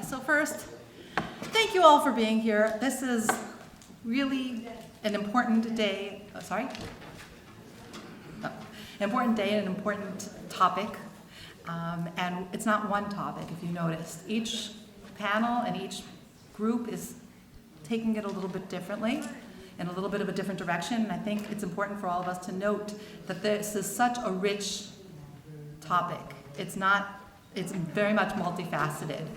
So first, thank you all for being here. This is really an important day. Important day and an important topic. And it's not one topic, if you noticed. Each panel and each group is taking it a little bit differently, in a little bit of a different direction. And I think it's important for all of us to note that this is such a rich topic. It's very much multifaceted.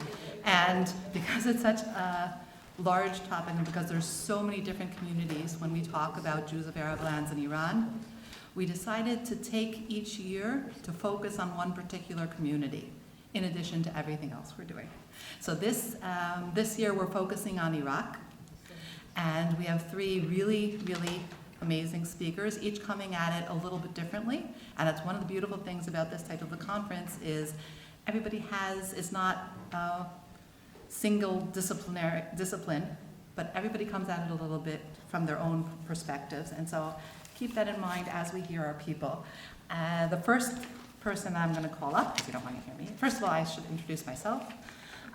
And because it's such a large topic and because there's so many different communities when we talk about Jews of Arab lands in Iran, we decided to take each year to focus on one particular community in addition to everything else we're doing. So this year we're focusing on Iraq, and we have three really, really amazing speakers, each coming at it a little bit differently. And that's one of the beautiful things about this type of a conference is everybody is not a single discipline, but everybody comes at it a little bit from their own perspectives. And so keep that in mind as we hear our people. The first person I'm going to call up, if you don't want to hear me. First of all, I should introduce myself.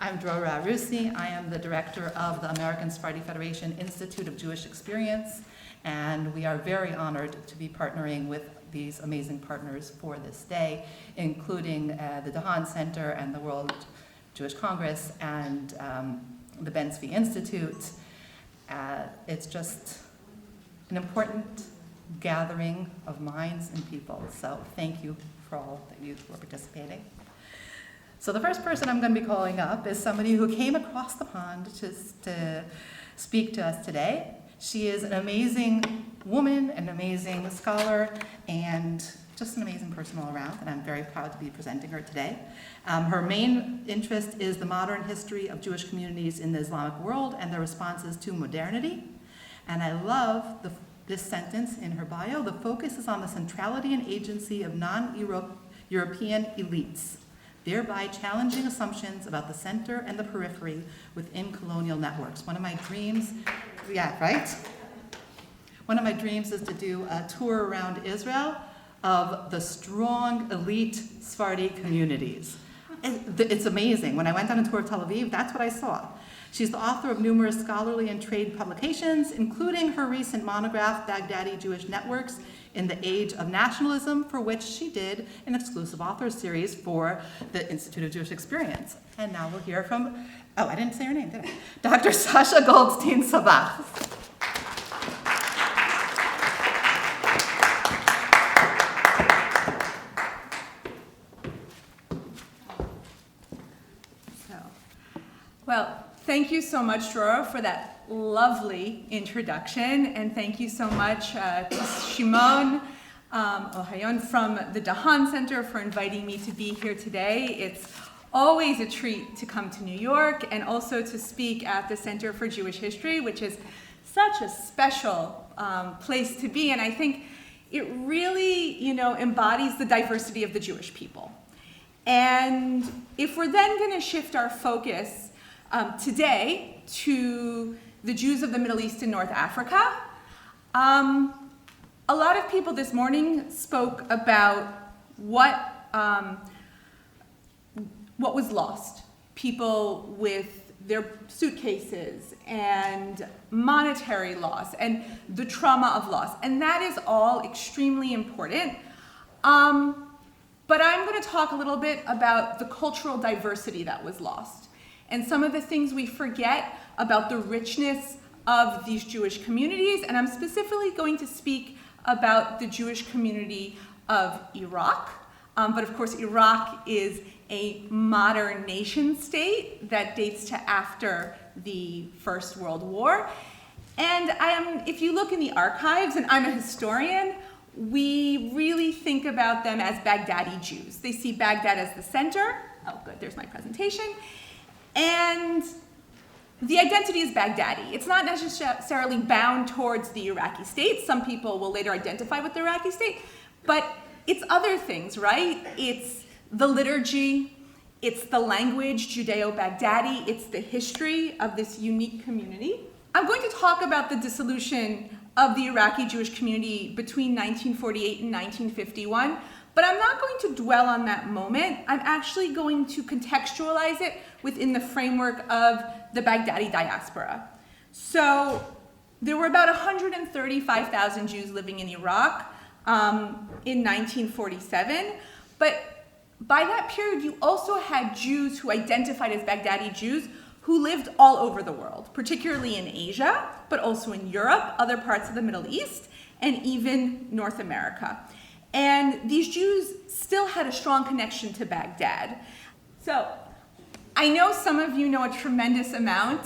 I'm Drora Rusi. I am the director of the American Sephardi Federation Institute of Jewish Experience, and we are very honored to be partnering with these amazing partners for this day, including the Dahan Center and the World Jewish Congress and the Ben Tzvi Institute. It's just an important gathering of minds and people, so thank you for all that you were participating. So the first person I'm going to be calling up is somebody who came across the pond to speak to us today. She is an amazing woman, an amazing scholar, and just an amazing person all around, and I'm very proud to be presenting her today. Her main interest is the modern history of Jewish communities in the Islamic world and their responses to modernity. And I love this sentence in her bio: the focus is on the centrality and agency of non-European elites, thereby challenging assumptions about the center and the periphery within colonial networks. One of my dreams, One of my dreams is to do a tour around Israel of the strong elite Sephardi communities. It's amazing. When I went on a tour of Tel Aviv, that's what I saw. She's the author of numerous scholarly and trade publications, including her recent monograph, Baghdadi Jewish Networks in the Age of Nationalism, for which she did an exclusive author series for the Institute of Jewish Experience. And now we'll hear from, I didn't say her name, did I? Dr. Sasha Goldstein-Sabbah. Well, thank you so much, Drora, for that lovely introduction, and thank you so much to Shimon Ohayon from the Dahan Center for inviting me to be here today. It's always a treat to come to New York and also to speak at the Center for Jewish History, which is such a special place to be, and I think it really, embodies the diversity of the Jewish people. And if we're then going to shift our focus today to the Jews of the Middle East and North Africa, a lot of people this morning spoke about what was lost. People with their suitcases and monetary loss and the trauma of loss. And that is all extremely important. But I'm going to talk a little bit about the cultural diversity that was lost and some of the things we forget about the richness of these Jewish communities. And I'm specifically going to speak about the Jewish community of Iraq. But of course, Iraq is a modern nation state that dates to after the First World War. And if you look in the archives, and I'm a historian, we really think about them as Baghdadi Jews. They see Baghdad as the center. Oh, good, there's my presentation. And the identity is Baghdadi. It's not necessarily bound towards the Iraqi state. Some people will later identify with the Iraqi state, but it's other things, right? It's the liturgy, it's the language, Judeo-Baghdadi, it's the history of this unique community. I'm going to talk about the dissolution of the Iraqi Jewish community between 1948 and 1951, But I'm not going to dwell on that moment. I'm actually going to contextualize it within the framework of the Baghdadi diaspora. So there were about 135,000 Jews living in Iraq in 1947, but by that period, you also had Jews who identified as Baghdadi Jews who lived all over the world, particularly in Asia, but also in Europe, other parts of the Middle East, and even North America. And these Jews still had a strong connection to Baghdad. So I know some of you know a tremendous amount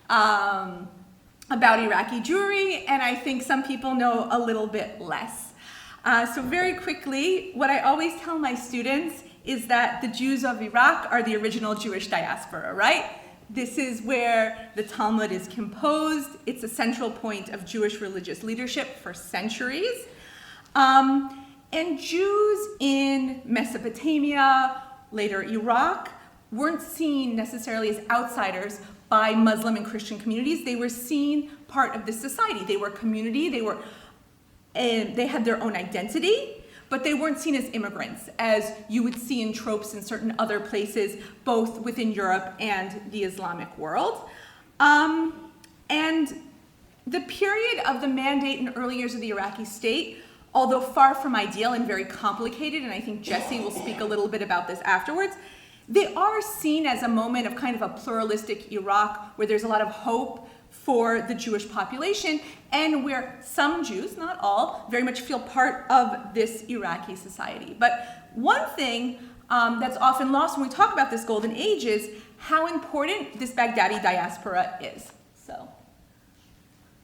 about Iraqi Jewry, and I think some people know a little bit less. So very quickly, what I always tell my students is that the Jews of Iraq are the original Jewish diaspora, right? This is where the Talmud is composed. It's a central point of Jewish religious leadership for centuries. And Jews in Mesopotamia, later Iraq, weren't seen necessarily as outsiders by Muslim and Christian communities. They were seen part of this society. They were a community, they had their own identity, but they weren't seen as immigrants, as you would see in tropes in certain other places, both within Europe and the Islamic world. And the period of the mandate and early years of the Iraqi state, although far from ideal and very complicated, and I think Jesse will speak a little bit about this afterwards, they are seen as a moment of kind of a pluralistic Iraq where there's a lot of hope for the Jewish population, and where some Jews, not all, very much feel part of this Iraqi society. But one thing that's often lost when we talk about this golden age is how important this Baghdadi diaspora is. So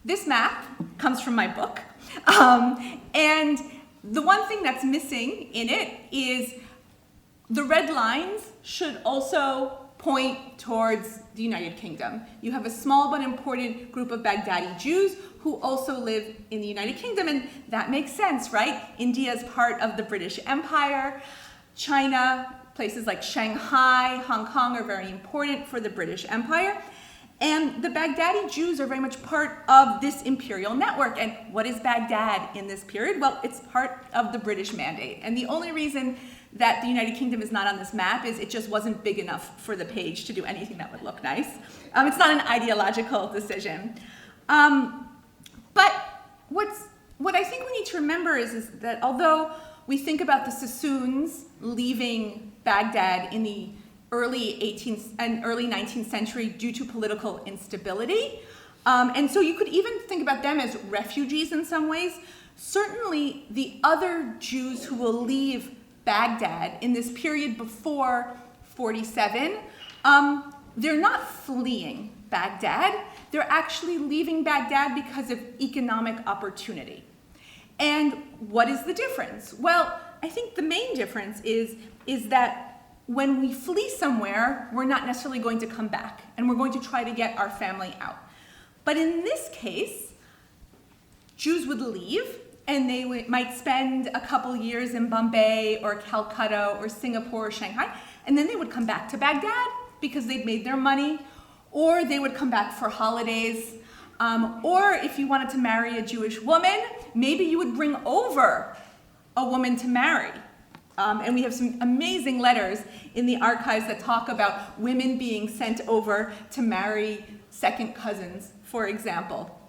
this map comes from my book, and the one thing that's missing in it is the red lines should also point towards the United Kingdom. You have a small but important group of Baghdadi Jews who also live in the United Kingdom, and that makes sense, right? India is part of the British Empire. China, places like Shanghai, Hong Kong are very important for the British Empire. And the Baghdadi Jews are very much part of this imperial network. And what is Baghdad in this period? Well, it's part of the British Mandate. And the only reason that the United Kingdom is not on this map is it just wasn't big enough for the page to do anything that would look nice. It's not an ideological decision. But what I think we need to remember is that although we think about the Sassoons leaving Baghdad in the early 18th and early 19th century due to political instability, and so you could even think about them as refugees in some ways, certainly the other Jews who will leave Baghdad in this period before 47, they're not fleeing Baghdad, they're actually leaving Baghdad because of economic opportunity. And what is the difference? Well, I think the main difference is that when we flee somewhere, we're not necessarily going to come back, and we're going to try to get our family out. But in this case, Jews would leave, and they might spend a couple years in Bombay or Calcutta or Singapore or Shanghai, and then they would come back to Baghdad because they'd made their money, or they would come back for holidays, or if you wanted to marry a Jewish woman, maybe you would bring over a woman to marry. And we have some amazing letters in the archives that talk about women being sent over to marry second cousins, for example.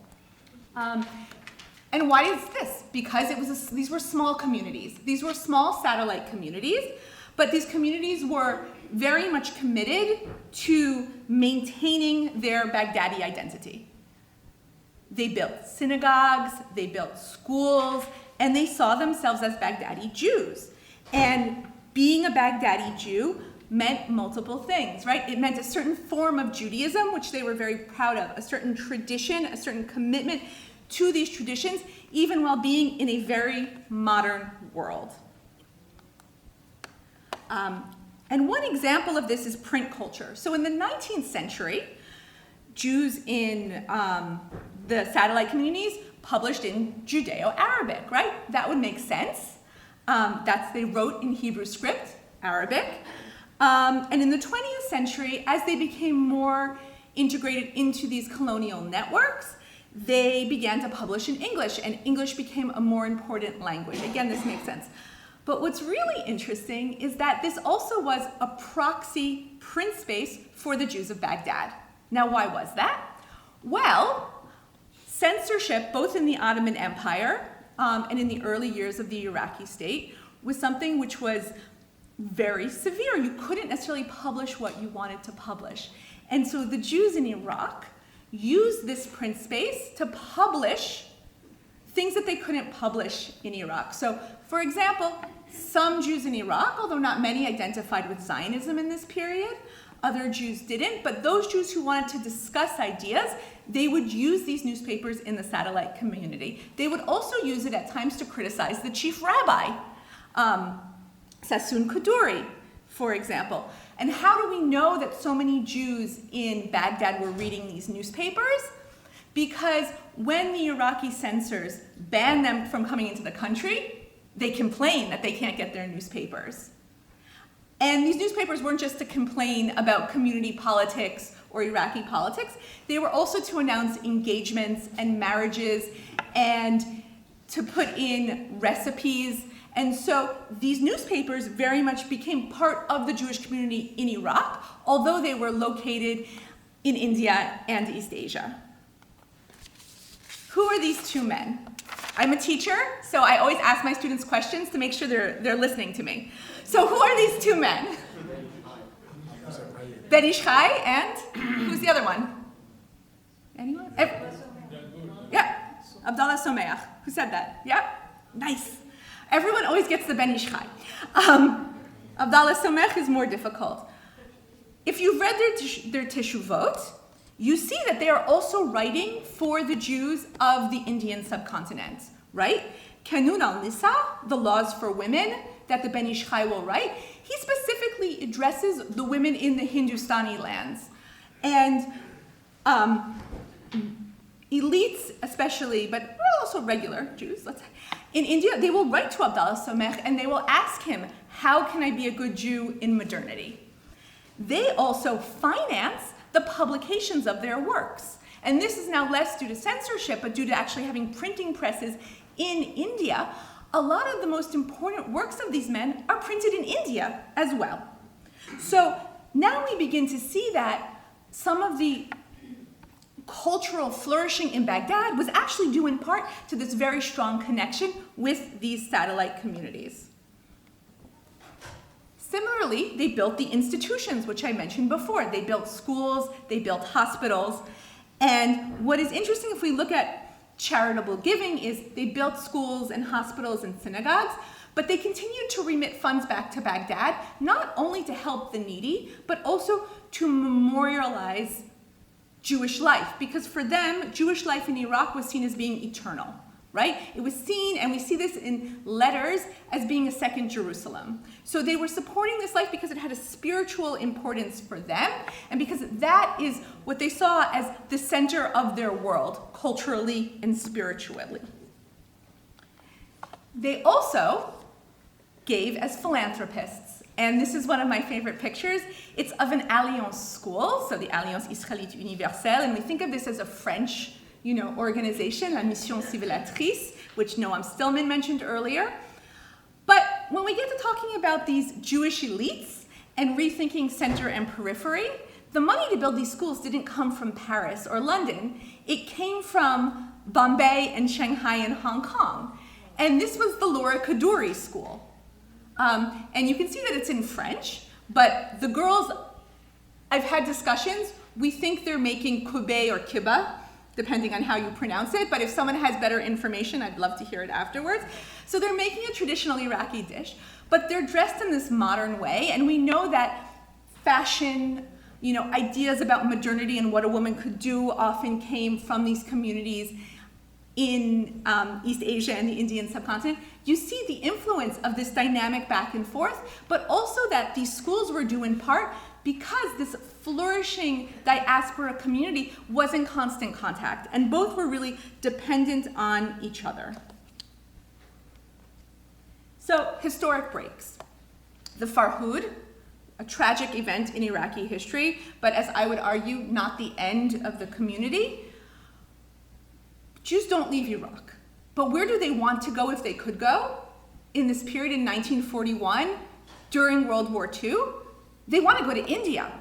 And why is this? Because these were small communities. These were small satellite communities, but these communities were very much committed to maintaining their Baghdadi identity. They built synagogues, they built schools, and they saw themselves as Baghdadi Jews. And being a Baghdadi Jew meant multiple things, right? It meant a certain form of Judaism, which they were very proud of, a certain tradition, a certain commitment to these traditions, even while being in a very modern world. And one example of this is print culture. So in the 19th century, Jews in the satellite communities published in Judeo-Arabic, right? That would make sense. They wrote in Hebrew script, Arabic. And in the 20th century, as they became more integrated into these colonial networks, they began to publish in English, and English became a more important language. Again, this makes sense. But what's really interesting is that this also was a proxy print space for the Jews of Baghdad. Now, why was that? Well, censorship, both in the Ottoman Empire and in the early years of the Iraqi state, was something which was very severe. You couldn't necessarily publish what you wanted to publish. And so the Jews in Iraq used this print space to publish things that they couldn't publish in Iraq. So, for example, some Jews in Iraq, although not many, identified with Zionism in this period. Other Jews didn't, but those Jews who wanted to discuss ideas, they would use these newspapers in the satellite community. They would also use it at times to criticize the chief rabbi, Sassoon Kaduri, for example. And how do we know that so many Jews in Baghdad were reading these newspapers? Because when the Iraqi censors banned them from coming into the country, they complained that they can't get their newspapers. And these newspapers weren't just to complain about community politics or Iraqi politics, they were also to announce engagements and marriages and to put in recipes. And so these newspapers very much became part of the Jewish community in Iraq, although they were located in India and East Asia. Who are these two men? I'm a teacher, so I always ask my students questions to make sure they're listening to me. So who are these two men? Ben Ish Chai and who's the other one? Anyone? Yeah, Abdallah Someach. Who said that? Yeah? Nice. Everyone always gets the Ben Ish Chai. Abdallah Someach is more difficult. If you've read their Teshuvot, you see that they are also writing for the Jews of the Indian subcontinent, right? Kanun al-Nisa, the laws for women that the Ben Ish Chai will write, he specifically addresses the women in the Hindustani lands. And elites especially, but also regular Jews, let's say, in India, they will write to Abdallah Someach and they will ask him, how can I be a good Jew in modernity? They also finance the publications of their works. And this is now less due to censorship, but due to actually having printing presses in India. A lot of the most important works of these men are printed in India as well. So now we begin to see that some of the cultural flourishing in Baghdad was actually due in part to this very strong connection with these satellite communities. Similarly, they built the institutions, which I mentioned before. They built schools, they built hospitals. And what is interesting if we look at charitable giving is they built schools and hospitals and synagogues, but they continued to remit funds back to Baghdad, not only to help the needy, but also to memorialize Jewish life, because for them, Jewish life in Iraq was seen as being eternal, right? It was seen, and we see this in letters, as being a second Jerusalem. So they were supporting this life because it had a spiritual importance for them, and because that is what they saw as the center of their world, culturally and spiritually. They also gave as philanthropists. And this is one of my favorite pictures. It's of an Alliance school, so the Alliance Israélite Universelle, and we think of this as a French, organization, La Mission Civilisatrice, which Noam Stillman mentioned earlier. But when we get to talking about these Jewish elites and rethinking center and periphery, the money to build these schools didn't come from Paris or London. It came from Bombay and Shanghai and Hong Kong. And this was the Laura Kaduri School. And you can see that it's in French, but the girls, I've had discussions, we think they're making kube or kibbeh, depending on how you pronounce it, but if someone has better information, I'd love to hear it afterwards. So they're making a traditional Iraqi dish, but they're dressed in this modern way, and we know that fashion, ideas about modernity and what a woman could do often came from these communities in East Asia and the Indian subcontinent. You see the influence of this dynamic back and forth, but also that these schools were due in part because this flourishing diaspora community was in constant contact, and both were really dependent on each other. So, historic breaks. The Farhud, a tragic event in Iraqi history, but as I would argue, not the end of the community. Jews don't leave Iraq, but where do they want to go if they could go? in this period in 1941, during World War II, they want to go to India.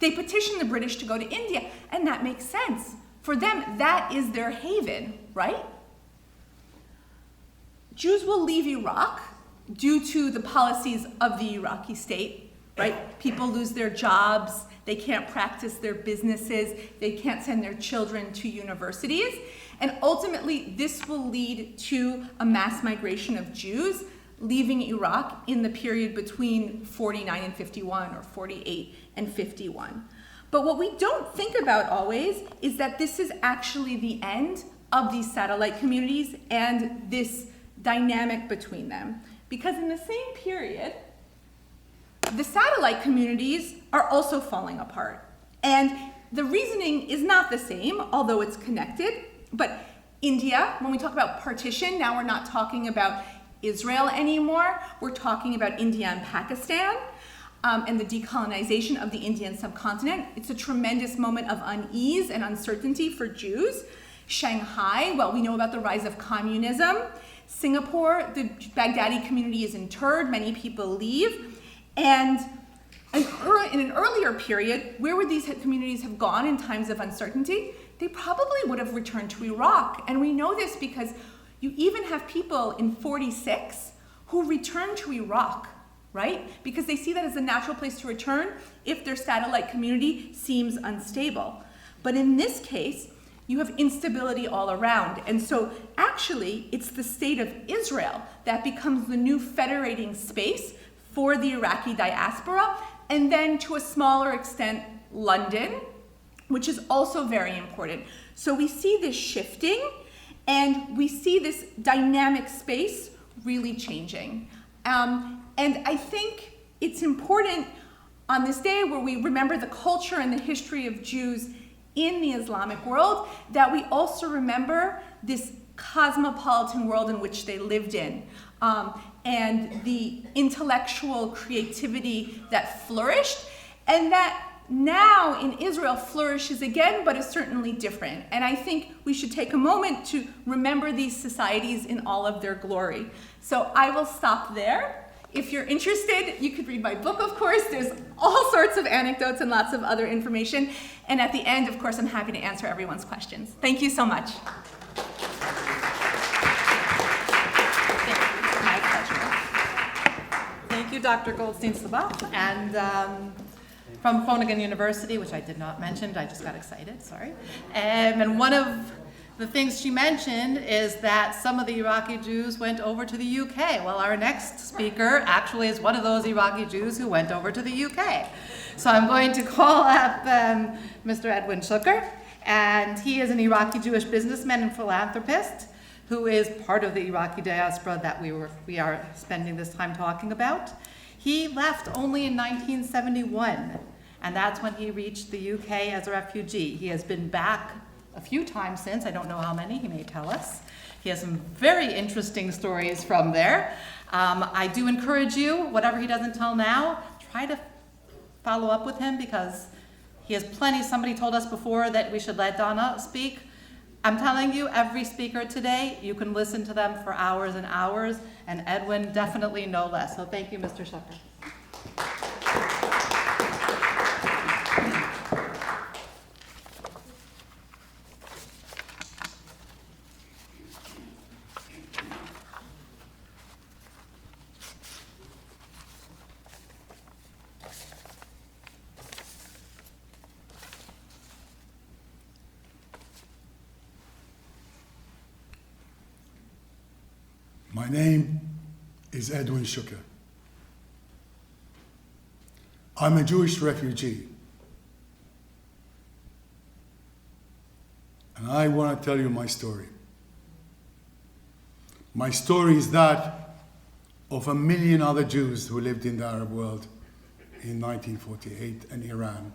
They petition the British to go to India, and that makes sense. For them, that is their haven, right? Jews will leave Iraq due to the policies of the Iraqi state, right? People lose their jobs, they can't practice their businesses, they can't send their children to universities, and ultimately this will lead to a mass migration of Jews leaving Iraq in the period between 49 and 51 or 48 and 51. But what we don't think about always is that this is actually the end of these satellite communities and this dynamic between them. Because in the same period, the satellite communities are also falling apart. And the reasoning is not the same, although it's connected. But India, when we talk about partition, now we're not talking about Israel anymore. We're talking about India and Pakistan and the decolonization of the Indian subcontinent. It's a tremendous moment of unease and uncertainty for Jews. Shanghai, well, we know about the rise of communism. Singapore, the Baghdadi community is interred, many people leave. And in an earlier period, where would these communities have gone in times of uncertainty? They probably would have returned to Iraq. And we know this because you even have people in 46 who return to Iraq, right? Because they see that as a natural place to return if their satellite community seems unstable. But in this case, you have instability all around. And so actually, it's the state of Israel that becomes the new federating space for the Iraqi diaspora, and then to a smaller extent, London, which is also very important. So we see this shifting, and we see this dynamic space really changing. And I think it's important on this day where we remember the culture and the history of Jews in the Islamic world, that we also remember this cosmopolitan world in which they lived in, and the intellectual creativity that flourished, and that now in Israel flourishes again, but is certainly different. And I think we should take a moment to remember these societies in all of their glory. So I will stop there. If you're interested, you could read my book, of course. There's all sorts of anecdotes and lots of other information. And at the end, of course, I'm happy to answer everyone's questions. Thank you so much. My pleasure. Thank you, Dr. Goldstein-Sabbah. And from Groningen University, which I did not mention, I just got excited, sorry. And one of the things she mentioned is that some of the Iraqi Jews went over to the UK. Well, our next speaker actually is one of those Iraqi Jews who went over to the UK. So I'm going to call up Mr. Edwin Shuker, and he is an Iraqi-Jewish businessman and philanthropist who is part of the Iraqi diaspora that we are spending this time talking about. He left only in 1971, and that's when he reached the UK as a refugee. He has been back a few times since, I don't know how many, he may tell us. He has some very interesting stories from there. I do encourage you, whatever he doesn't tell now, try to follow up with him because he has plenty. Somebody told us before that we should let Donna speak. I'm telling you, every speaker today, you can listen to them for hours and hours, and Edwin definitely no less. So thank you, Mr. Shuker. My name is Edwin Shuker. I'm a Jewish refugee. And I want to tell you my story. My story is that of 1 million other Jews who lived in the Arab world in 1948 and Iran.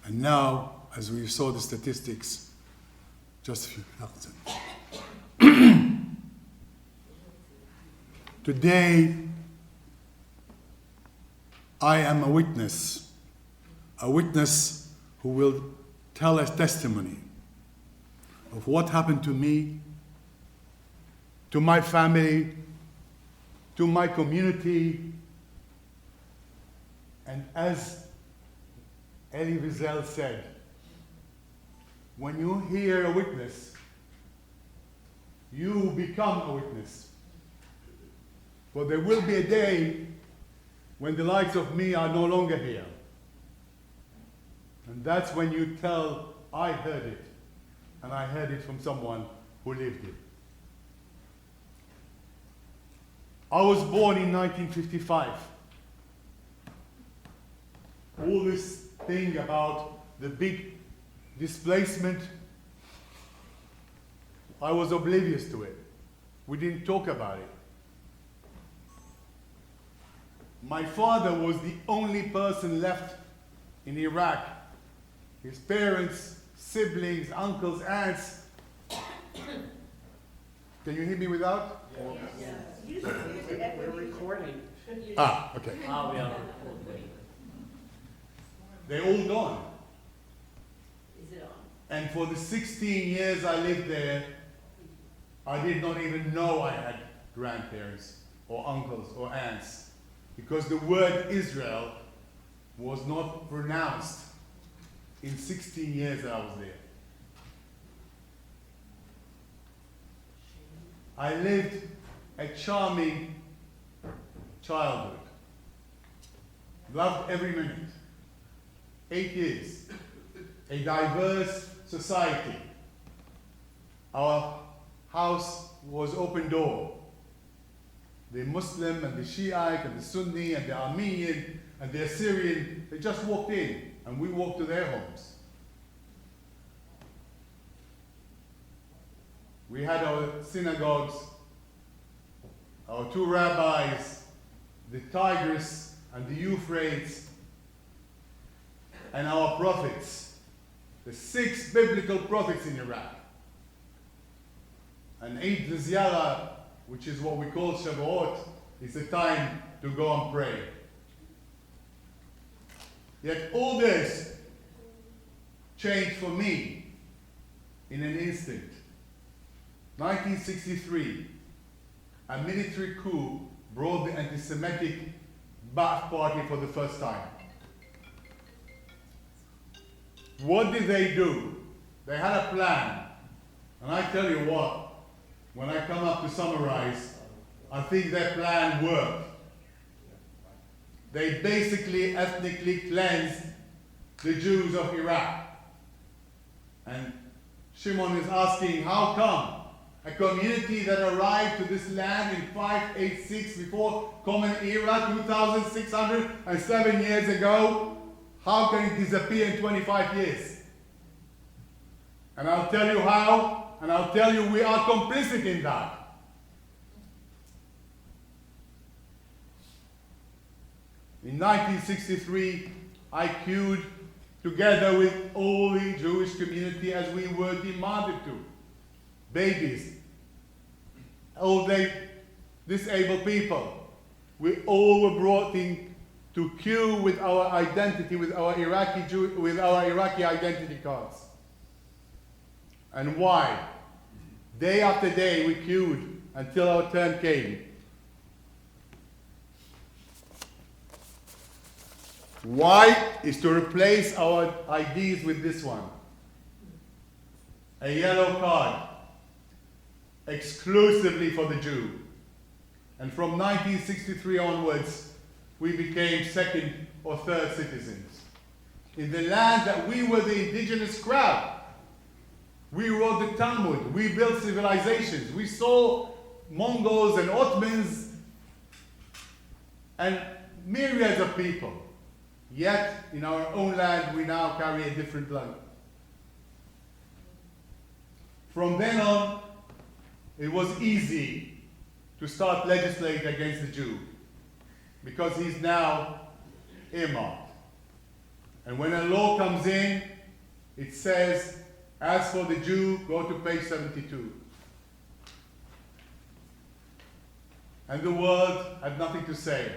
And now, as we saw the statistics, just a few thousand. Today, I am a witness who will tell a testimony of what happened to me to my family, to my community. And as Elie Wiesel said, when you hear a witness, you become a witness. For there will be a day when the likes of me are no longer here. And that's when you tell, I heard it, and I heard it from someone who lived it. I was born in 1955. All this thing about the big displacement, I was oblivious to it. We didn't talk about it. My father was the only person left in Iraq. His parents, siblings, uncles, aunts. Can you hear me without? Yes. We're recording. Ah, okay. We are. They're all gone. Is it on? And for the 16 years I lived there, I did not even know I had grandparents or uncles or aunts, because the word Israel was not pronounced in 16 years that I was there. I lived a charming childhood. Loved every minute. 8 years. A diverse society. Our house was open door. The Muslim and the Shiite and the Sunni and the Armenian and the Assyrian, they just walked in and we walked to their homes. We had our synagogues, our two rabbis, the Tigris and the Euphrates, and our prophets, the 6 biblical prophets in Iraq. And Eid al-Ziyarah, which is what we call Shavuot, is a time to go and pray. Yet all this changed for me in an instant. 1963, a military coup brought the anti-Semitic Ba'ath Party for the first time. What did they do? They had a plan. And I tell you what, when I come up to summarize, I think their plan worked. They basically ethnically cleansed the Jews of Iraq. And Shimon is asking, how come a community that arrived to this land in 586 before Common Era, 2,607 years ago, how can it disappear in 25 years? And I'll tell you how, and I'll tell you we are complicit in that. In 1963, I queued together with all the Jewish community as we were demanded to. Babies, old age, disabled people. We all were brought in to queue with our identity, with our Iraqi identity cards. And why? Day after day we queued until our turn came. Why is to replace our IDs with this one. A yellow card, exclusively for the Jew. And from 1963 onwards, we became second or third citizens. In the land that we were the indigenous crowd, we wrote the Talmud, we built civilizations, we saw Mongols and Ottomans and myriads of people. Yet, in our own land, we now carry a different blood. From then on, it was easy to start legislating against the Jew, because he's now earmarked. And when a law comes in, it says, as for the Jew, go to page 72. And the world had nothing to say.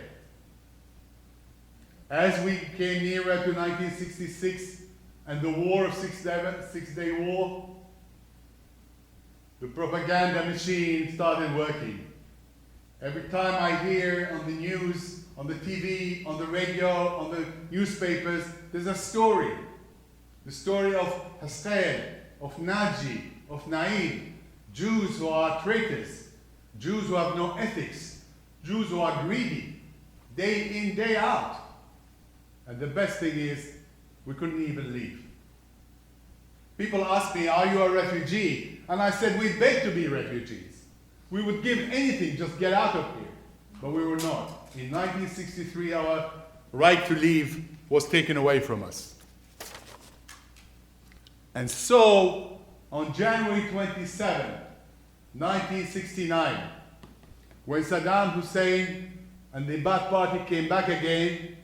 As we came nearer to 1966 and the war of Six-Day War, the propaganda machine started working. Every time I hear on the news, on the TV, on the radio, on the newspapers, there's a story. The story of Haskel, of Naji, of Naim, Jews who are traitors, Jews who have no ethics, Jews who are greedy, day in, day out. And the best thing is, we couldn't even leave. People ask me, are you a refugee? And I said, we beg to be refugees. We would give anything, just get out of here. But we were not. In 1963, our right to leave was taken away from us. And so, on January 27, 1969, when Saddam Hussein and the Ba'ath Party came back again,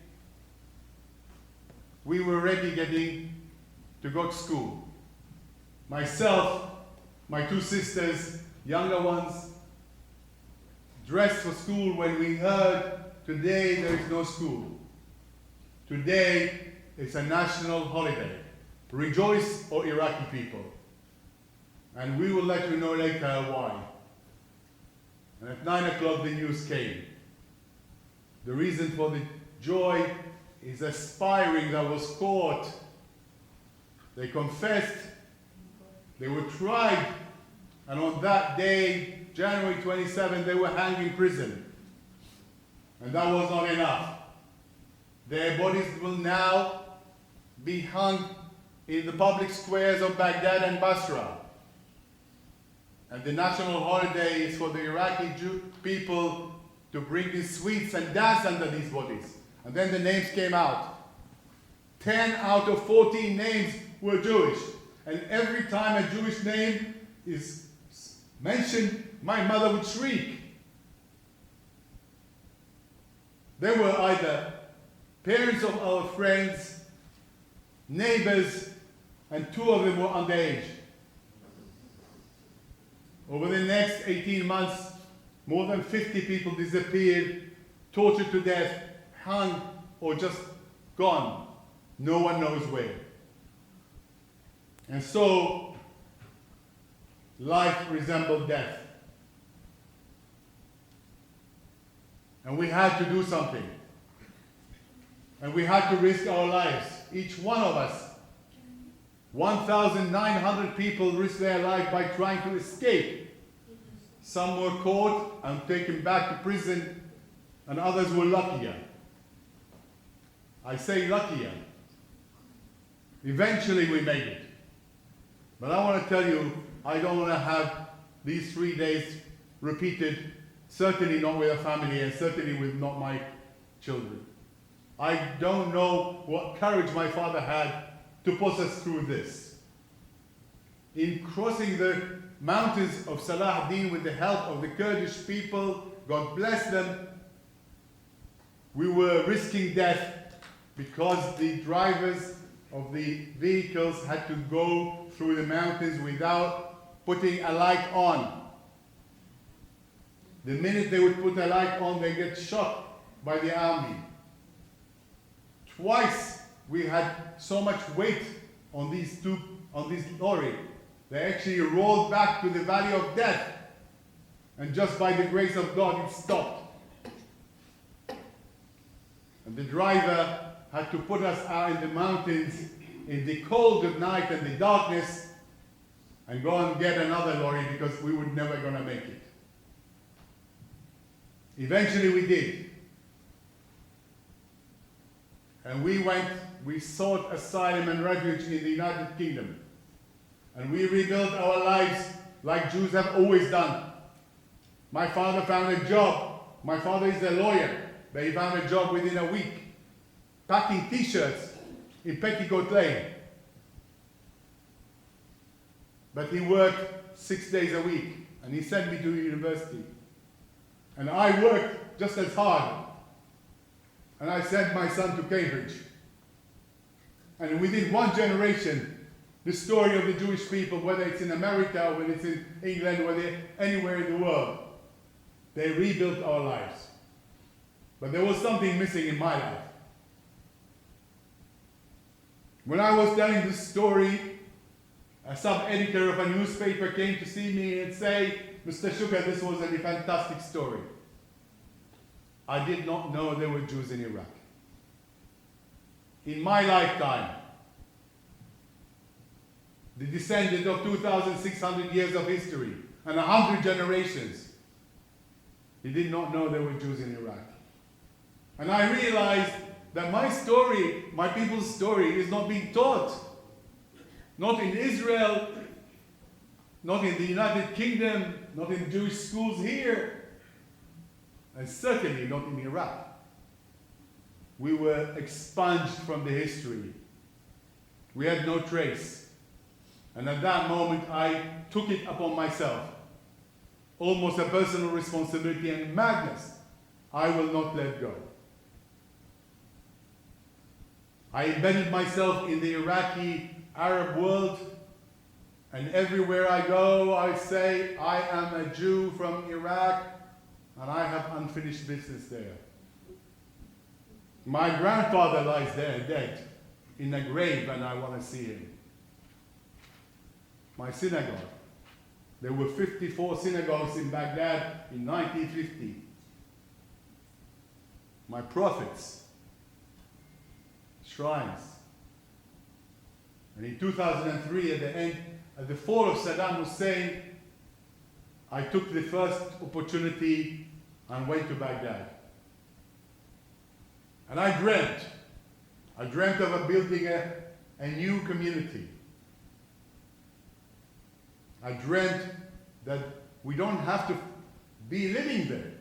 we were already getting to go to school. Myself, my two sisters, younger ones, dressed for school when we heard today there is no school. Today it's a national holiday. Rejoice, O Iraqi people. And we will let you know later why. And at 9 o'clock the news came. The reason for the joy is aspiring that was caught. They confessed, they were tried, and on that day, January 27, they were hanged in prison. And that was not enough. Their bodies will now be hung in the public squares of Baghdad and Basra. And the national holiday is for the Iraqi people to bring these sweets and dance under these bodies. And then the names came out. 10 out of 14 names were Jewish. And every time a Jewish name is mentioned, my mother would shriek. They were either parents of our friends, neighbors, and 2 of them were underage. Over the next 18 months, more than 50 people disappeared, tortured to death, hung, or just gone. No one knows where. And so, life resembled death. And we had to do something. And we had to risk our lives. Each one of us. 1,900 people risked their life by trying to escape. Some were caught and taken back to prison, and others were luckier. I say luckier. Eventually we made it. But I want to tell you, I don't want to have these 3 days repeated, certainly not with a family and certainly with not my children. I don't know what courage my father had to put us through this. In crossing the mountains of Salah ad-Din with the help of the Kurdish people, God bless them, we were risking death because the drivers of the vehicles had to go through the mountains without putting a light on. The minute they would put a light on, they get shot by the army. Twice we had so much weight on these lorry. They actually rolled back to the valley of death. And just by the grace of God, it stopped. And the driver had to put us out in the mountains in the cold of night and the darkness and go and get another lorry because we were never going to make it. Eventually we did. And we sought asylum and refuge in the United Kingdom. And we rebuilt our lives like Jews have always done. My father found a job. My father is a lawyer, but he found a job within a week, packing t-shirts in Petticoat Lane. But he worked 6 days a week, and he sent me to university. And I worked just as hard. And I sent my son to Cambridge. And within one generation, the story of the Jewish people, whether it's in America, whether it's in England, whether anywhere in the world, they rebuilt our lives. But there was something missing in my life. When I was telling this story a sub-editor of a newspaper came to see me and say, Mr. Shuker, this was a fantastic story. I did not know there were Jews in Iraq. In my lifetime, the descendant of 2,600 years of history and 100 generations, he did not know there were Jews in Iraq. And I realized that my story, my people's story, is not being taught. Not in Israel, not in the United Kingdom, not in Jewish schools here, and certainly not in Iraq. We were expunged from the history. We had no trace. And at that moment, I took it upon myself, almost a personal responsibility and madness. I will not let go. I embedded myself in the Iraqi Arab world, and everywhere I go, I say, I am a Jew from Iraq, and I have unfinished business there. My grandfather lies there dead in a grave, and I want to see him. My synagogue. There were 54 synagogues in Baghdad in 1950. My prophets, shrines. And in 2003, at the fall of Saddam Hussein, I took the first opportunity and went to Baghdad. And I dreamt of building a new community. I dreamt that we don't have to be living there,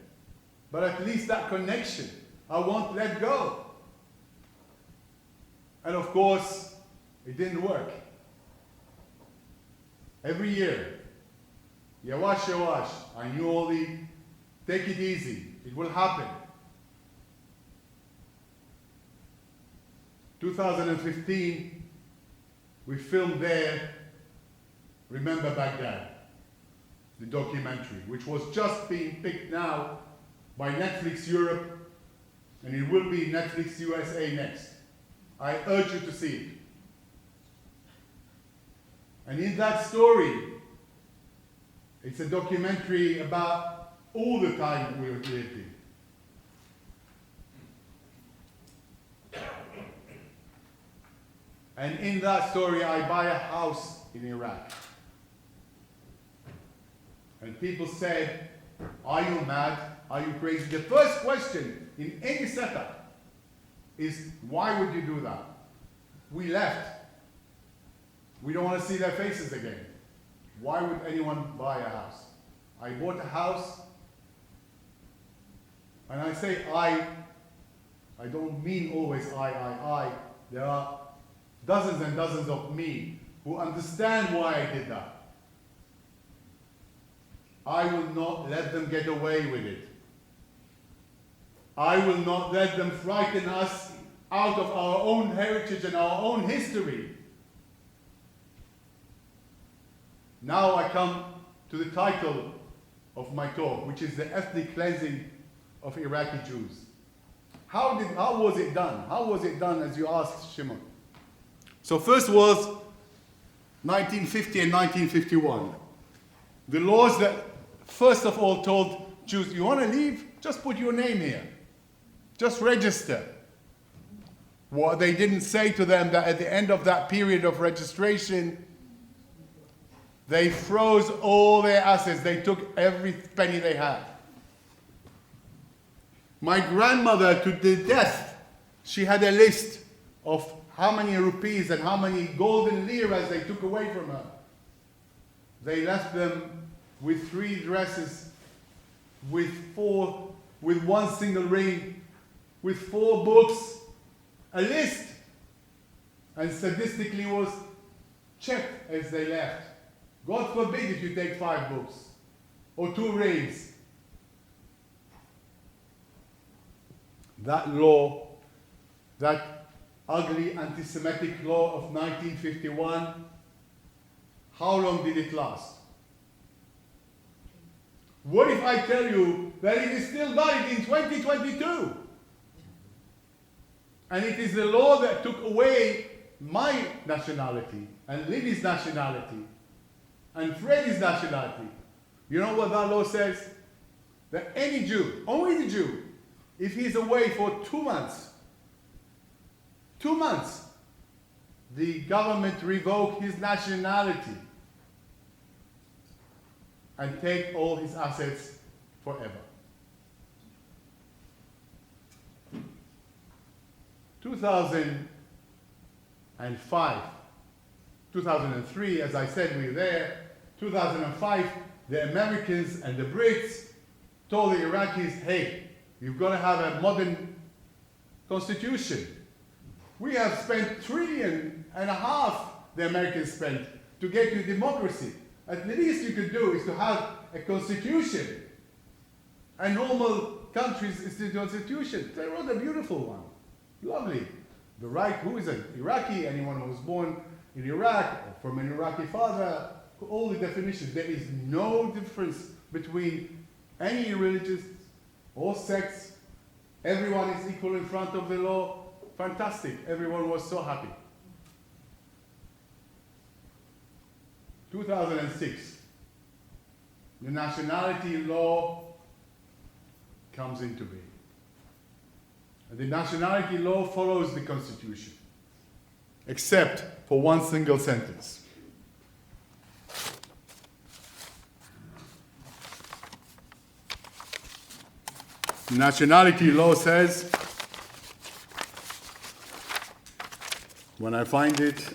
but at least that connection, I won't let go. And of course, it didn't work. Every year, yawash, yawash, I knew all the, take it easy, it will happen. 2015, we filmed there, Remember Baghdad, the documentary, which was just being picked now by Netflix Europe, and it will be Netflix USA next. I urge you to see it. And in that story, it's a documentary about all the time we lived in. And in that story, I buy a house in Iraq. And people said, are you mad? Are you crazy? The first question in any setup is, why would you do that? We left. We don't want to see their faces again. Why would anyone buy a house? I bought a house, and I say I don't mean always I. There are dozens and dozens of me who understand why I did that. I will not let them get away with it. I will not let them frighten us out of our own heritage and our own history. Now I come to the title of my talk, which is the ethnic cleansing of Iraqi Jews. How was it done? How was it done, as you asked, Shimon? So first was 1950 and 1951. The laws that first of all told Jews, you want to leave? Just put your name here. Just register. What they didn't say to them that at the end of that period of registration, they froze all their assets. They took every penny they had. My grandmother, to the death, she had a list of how many rupees and how many golden liras they took away from her. They left them with 3 dresses, with one single ring, with 4 books, a list, and sadistically was checked as they left. God forbid if you take 5 books or 2 rings. That law, that ugly anti-Semitic law of 1951, how long did it last? What if I tell you that it is still valid in 2022? And it is the law that took away my nationality and Libby's nationality and Freddie's nationality, you know what that law says? That any Jew, only the Jew, if he's away for 2 months, 2 months, the government revoke his nationality and take all his assets forever. 2005, 2003, as I said, we were there. 2005, the Americans and the Brits told the Iraqis, hey, you've got to have a modern constitution. We have spent $1.5 trillion, the Americans spent, to get to democracy. At least you could do is to have a constitution. A normal country's constitution. They wrote a beautiful one. Lovely. The right, who is an Iraqi? Anyone who was born in Iraq, or from an Iraqi father, all the definitions. There is no difference between any religious or sects. Everyone is equal in front of the law. Fantastic. Everyone was so happy. 2006, the nationality law comes into being. And the nationality law follows the Constitution, except for one single sentence. The nationality law says, when I find it,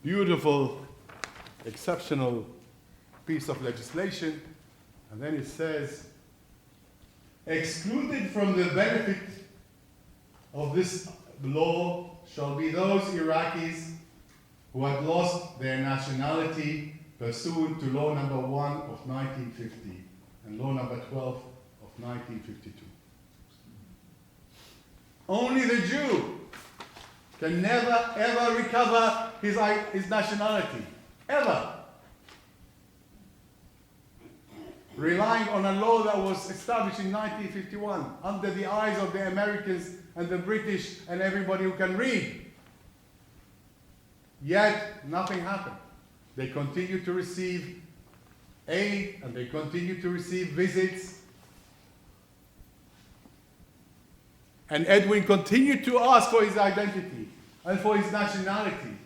beautiful, exceptional piece of legislation, and then it says, excluded from the benefit of this law shall be those Iraqis who had lost their nationality pursuant to law number 1 of 1950 and law number 12 of 1952. Only the Jew can never ever recover his nationality, ever. Relying on a law that was established in 1951 under the eyes of the Americans and the British and everybody who can read. Yet nothing happened. They continue to receive aid and they continue to receive visits. And Edwin continued to ask for his identity and for his nationality.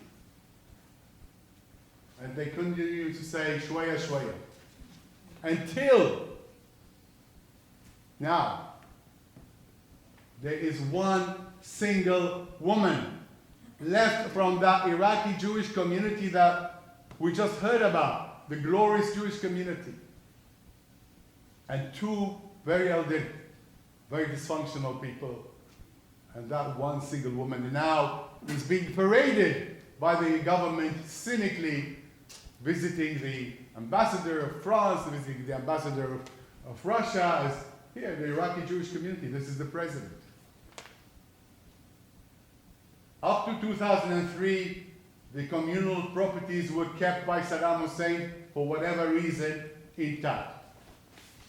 And they continue to say, shwaya, shwaya. Until now, there is one single woman left from that Iraqi-Jewish community that we just heard about, the glorious Jewish community. And two very elderly, very dysfunctional people. And that one single woman now is being paraded by the government cynically, visiting the ambassador of France, visiting the ambassador of Russia, as here, the Iraqi-Jewish community. This is the president. Up to 2003, the communal properties were kept by Saddam Hussein for whatever reason intact.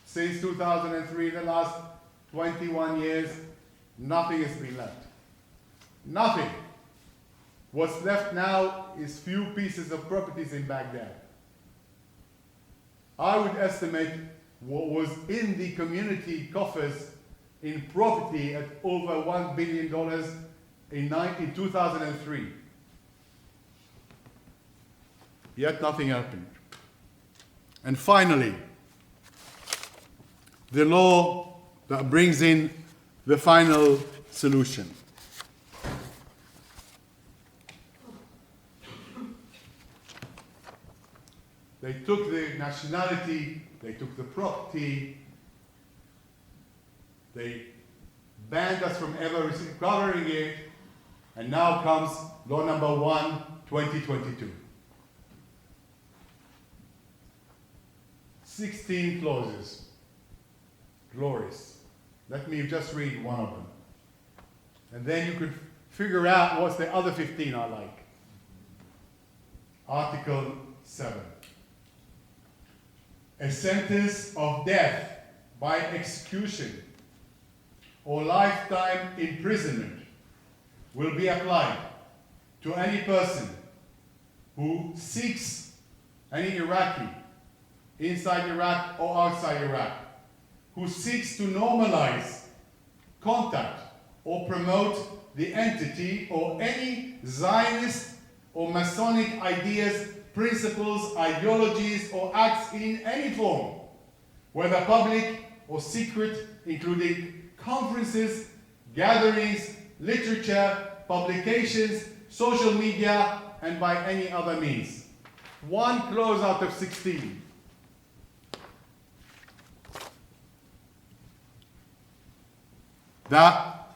Since 2003, the last 21 years, nothing has been left. Nothing. What's left now is few pieces of properties in Baghdad. I would estimate what was in the community coffers in property at over $1 billion in 2003. Yet nothing happened. And finally, the law that brings in the final solution. They took the nationality, they took the property, they banned us from ever recovering it, and now comes law number 1, 2022. 16 clauses. Glorious. Let me just read one of them. And then you could figure out what's the other 15 are like. Article 7. A sentence of death by execution or lifetime imprisonment will be applied to any person who seeks, any Iraqi inside Iraq or outside Iraq, who seeks to normalize contact or promote the entity or any Zionist or Masonic ideas, principles, ideologies, or acts in any form, whether public or secret, including conferences, gatherings, literature, publications, social media, and by any other means. 1 clause out of 16. That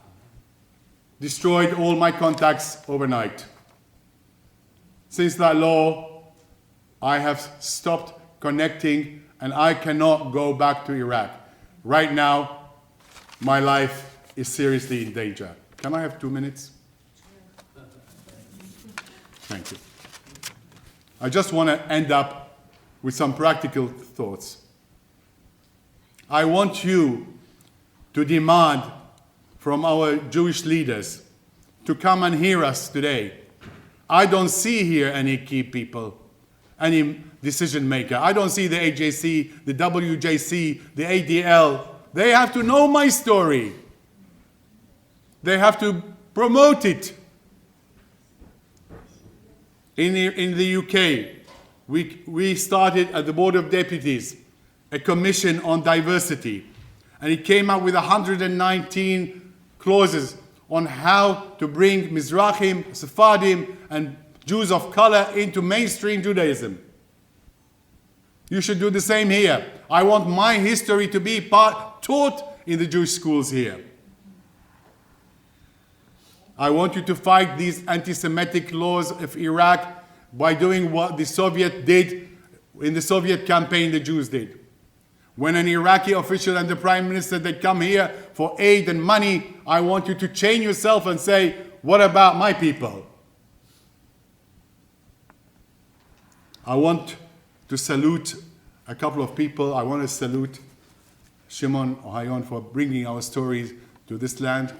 destroyed all my contacts overnight. Since that law, I have stopped connecting and I cannot go back to Iraq. Right now, my life is seriously in danger. Can I have 2 minutes? Thank you. I just want to end up with some practical thoughts. I want you to demand from our Jewish leaders to come and hear us today. I don't see here any key people, any decision maker. I don't see the AJC, the WJC, the ADL. They have to know my story. They have to promote it. In the UK, we started at the Board of Deputies a commission on diversity, and it came up with 119 clauses on how to bring Mizrahim, Sephardim, and Jews of color into mainstream Judaism. You should do the same here. I want my history to be taught in the Jewish schools here. I want you to fight these anti-Semitic laws of Iraq by doing what the Soviet did in the Soviet campaign the Jews did. When an Iraqi official and the Prime Minister, they come here for aid and money, I want you to chain yourself and say, what about my people? I want to salute a couple of people. I want to salute Shimon Ohayon for bringing our stories to this land,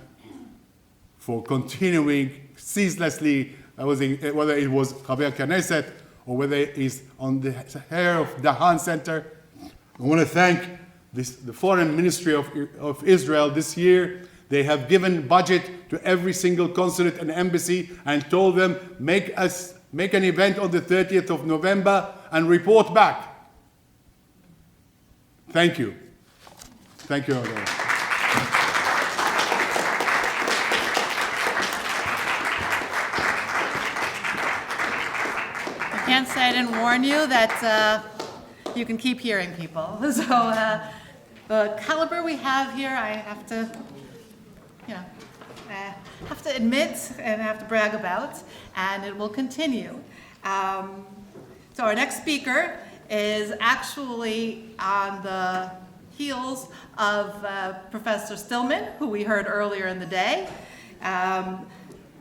for continuing ceaselessly, whether it was Javier Knesset or whether it's on the hair of Dahan Center. I want to thank the Foreign Ministry of Israel this year. They have given budget to every single consulate and embassy and told them, make an event on the 30th of November and report back. Thank you. Thank you. I can't say I didn't warn you that you can keep hearing people. So the caliber we have here, I have to, admit and have to brag about, and it will continue. So our next speaker is actually on the heels of Professor Stillman, who we heard earlier in the day.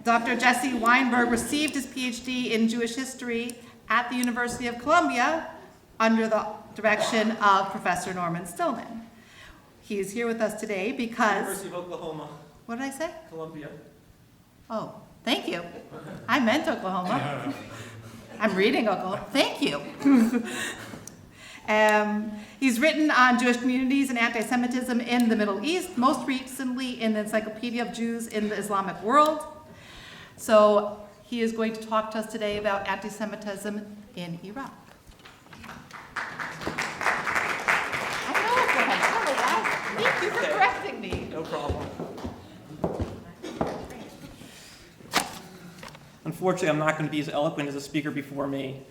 Dr. Jesse Weinberg received his PhD in Jewish history at the University of Columbia under the direction of Professor Norman Stillman. He is here with us today because... University of Oklahoma. What did I say? Columbia. Oh, thank you. I meant Oklahoma. I'm reading Oklahoma. Thank you. He's written on Jewish communities and anti-Semitism in the Middle East, most recently in the Encyclopedia of Jews in the Islamic World. So he is going to talk to us today about anti-Semitism in Iraq. I know, thank you for correcting me. No problem. Unfortunately, I'm not going to be as eloquent as the speaker before me.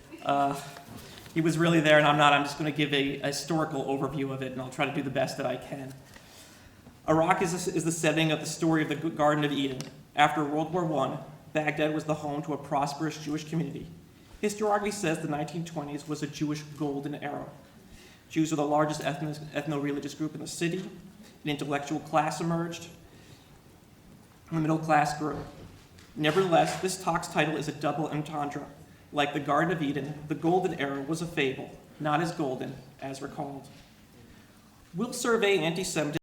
He was really there, and I'm not. I'm just going to give a historical overview of it, and I'll try to do the best that I can. Iraq is the setting of the story of the Garden of Eden. After World War I, Baghdad was the home to a prosperous Jewish community. Historiography says the 1920s was a Jewish golden era. Jews were the largest ethno-religious group in the city. An intellectual class emerged, and the middle class grew. Nevertheless, this talk's title is a double entendre. Like the Garden of Eden, the golden era was a fable, not as golden as recalled. will survey anti-Semitism